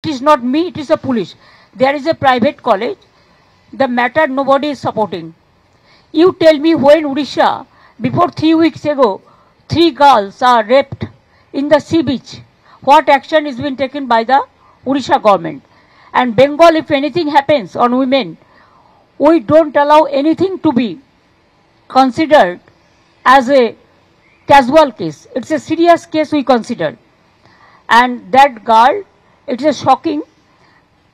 It is not me, it is the police. There is a private college. The matter nobody is supporting. You tell me, when Odisha, before 3 weeks ago, 3 girls are raped in the sea beach, what action is being taken by the Odisha government? And Bengal, if anything happens on women, we don't allow anything to be considered as a casual case. It's a serious case we consider. And that girl, it is shocking.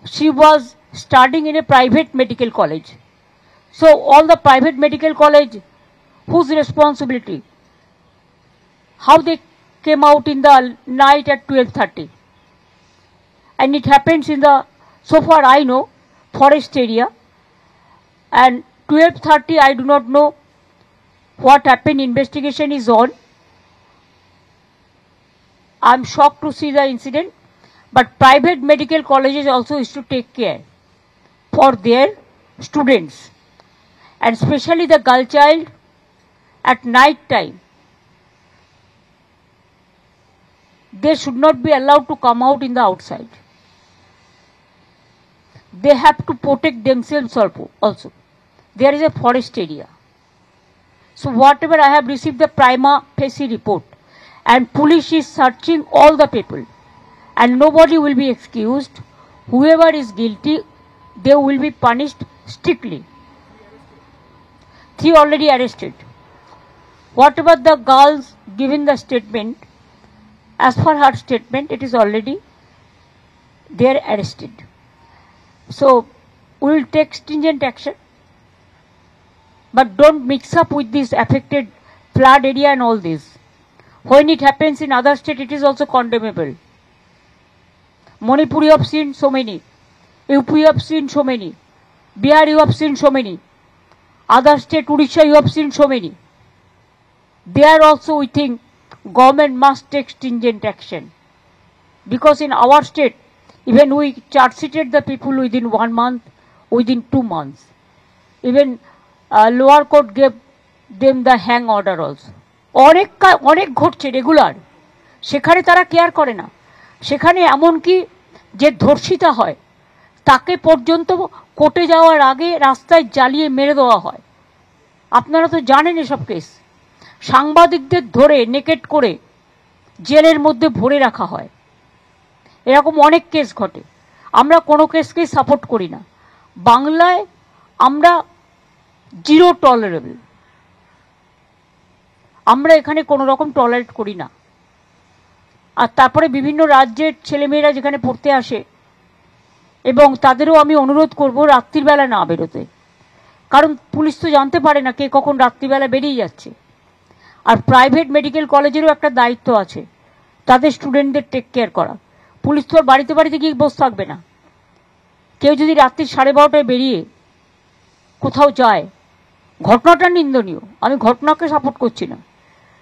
She was studying in a private medical college. So all the private medical college, whose responsibility? How they came out in the night at 12:30. And it happens in the, so far I know, forest area. And 12:30, I do not know what happened. Investigation is on. I'm shocked to see the incident. But private medical colleges also is to take care for their students. And especially the girl child at night time. They should not be allowed to come out in the outside. They have to protect themselves also. There is a forest area. So whatever I have received the prima facie report, and police is searching all the people, and nobody will be excused. Whoever is guilty, they will be punished strictly. 3 already arrested. Whatever the girls given the statement, as for her statement, it is already they are arrested. So we will take stringent action. But don't mix up with this affected flood area and all this. When it happens in other state, it is also condemnable. Manipur you have seen so many. UP you have seen so many. Bihar you have seen so many. Other state, Odisha, you have seen so many. There also we think government must take stringent action. Because in our state, even we charge-sheeted the people within 1 month, within 2 months. Even lower court gave them the hang order also. অনেক ঘটছে regular, সেখানে তারা care করে না। সেখানে এমনকি যে ধর্ষিতা হয় তাকে পর্যন্ত কোর্টে যাওয়ার আগে রাস্তায় জ্বালিয়ে মেরে দেওয়া হয়। আপনারা তো জানেন এসব কেস। সাংবাদিকদের ধরে নেকেট করে জেলের মধ্যে ভরে রাখা হয়। এরকম অনেক কেস ঘটে। আমরা কোনো কেসকেই সাপোর্ট করি না। বাংলায় আমরা জিরো টলারেবল। আমরা এখানে কোনো রকম টলারেট করি না। আর তারপরে বিভিন্ন রাজ্যের ছেলেমেয়েরা যেখানে পড়তে আসে, এবং তাদেরও আমি অনুরোধ করব রাত্রিবেলা না বেরোতে। কারণ পুলিশ তো জানতে পারে না কে কখন রাত্রিবেলা বেরিয়ে যাচ্ছে। আর প্রাইভেট মেডিকেল কলেজেরও একটা দায়িত্ব আছে তাদের স্টুডেন্টদের টেক কেয়ার করা। পুলিশ তো আর বাড়িতে বাড়িতে গিয়ে বসে থাকবে না। কেউ যদি রাত্রি 12:30টায় বেরিয়ে কোথাও যায়, ঘটনাটা নিন্দনীয়। আমি ঘটনাকে সাপোর্ট করছি না।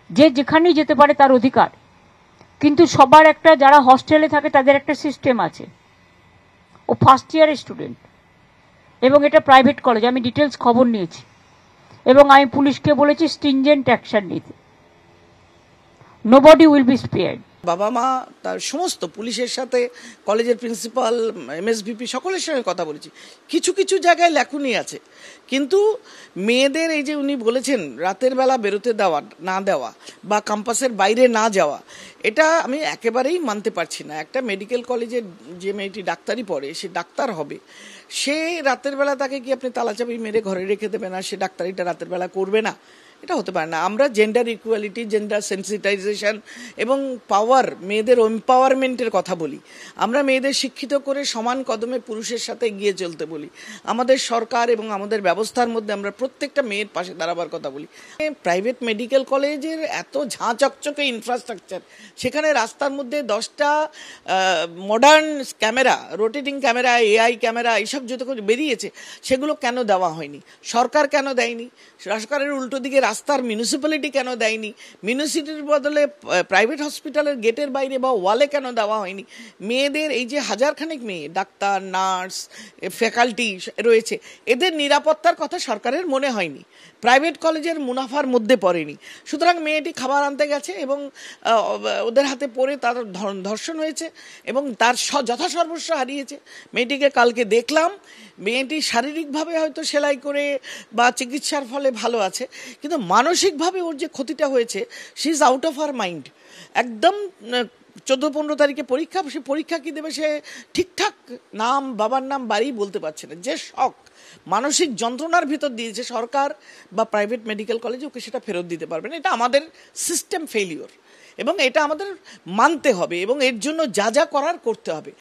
যে যেখানেই যেতে পারে তার অধিকার। কিন্তু সবার একটা, যারা হস্টেলে থাকে তাদের একটা সিস্টেম আছে। ও ফার্স্ট ইয়ারের স্টুডেন্ট এবং এটা প্রাইভেট কলেজ। আমি ডিটেলস খবর নিয়েছি এবং আমি পুলিশকে বলেছি স্ট্রিনজেন্ট অ্যাকশন নিতে। Nobody will be spared. বাবা মা তার সমস্ত পুলিশের সাথে, কলেজের প্রিন্সিপাল, এমএসভিপি সকলের সঙ্গে কথা বলেছি। কিছু কিছু জায়গায় ল্যাকুনি আছে, কিন্তু মেয়েদের এই যে উনি বলেছেন রাতের বেলা বেরোতে দেওয়া না দেওয়া বা ক্যাম্পাসের বাইরে না যাওয়া, এটা আমি একেবারেই মানতে পারছি না। একটা মেডিকেল কলেজে যে মেয়েটি ডাক্তারি পড়ে, সে ডাক্তার হবে, সে রাতের বেলা তাকে কি আপনি তালাচাবি মেরে ঘরে রেখে দেবে না, সে ডাক্তারিটা রাতের বেলা করবে না? এটা হতে পারে না। আমরা জেন্ডার ইকুয়ালিটি, জেন্ডার সেন্সিটাইজেশন এবং পাওয়ার, মেয়েদের এম্পাওয়ারমেন্টের কথা বলি। আমরা মেয়েদের শিক্ষিত করে সমান কদমে পুরুষের সাথে এগিয়ে চলতে বলি। আমাদের সরকার এবং আমাদের ব্যবস্থার মধ্যে আমরা প্রত্যেকটা মেয়ের পাশে দাঁড়াবার কথা বলি। প্রাইভেট মেডিকেল কলেজের এত ঝাঁ চকচকে ইনফ্রাস্ট্রাকচার, সেখানে রাস্তার মধ্যে 10টা modern camera, rotating camera, AI camera, এইসব যত বেরিয়েছে, সেগুলো কেন দেওয়া হয়নি? সরকার কেন দেয়নি? সরকারের উল্টো দিকে রাস্তার মিউনিসিপ্যালিটি কেন দেয়নি, মিউনিসিপ্যালিটির বদলে প্রাইভেট হসপিটালের গেটের বাইরে বা ওয়ালে কেন দেওয়া হয়নি, মেয়েদের এই যে হাজারখানেক মেয়ে ডাক্তার, নার্স, ফ্যাকাল্টি রয়েছে, এদের নিরাপত্তার কথা সরকারের মনে হয়নি, প্রাইভেট কলেজের মুনাফার মধ্যে পড়েনি। সুতরাং মেয়েটি খাবার আনতে গেছে এবং ওদের হাতে পড়ে তার ধর্ষণ হয়েছে এবং তার যথাসর্বস্ব হারিয়েছে। মেয়েটিকে কালকে দেখলাম, মেয়েটি শারীরিকভাবে হয়তো সেলাই করে বা চিকিৎসার ফলে ভালো আছে, কিন্তু মানসিকভাবে ওর যে ক্ষতিটা হয়েছে, she is out of her mind. একদম 14-15 তারিখে পরীক্ষা, সে পরীক্ষা কি দেবে সে ঠিকঠাক নাম, বাবার নাম, বাড়ি বলতে পারছে না। যে শক, মানসিক যন্ত্রণার ভিতর দিয়েছে সরকার বা প্রাইভেট মেডিকেল কলেজে, ওকে সেটা ফেরত দিতে পারবে না। এটা আমাদের সিস্টেম ফেলিওর এবং এটা আমাদের মানতে হবে এবং এর জন্য যা যা করার করতে হবে।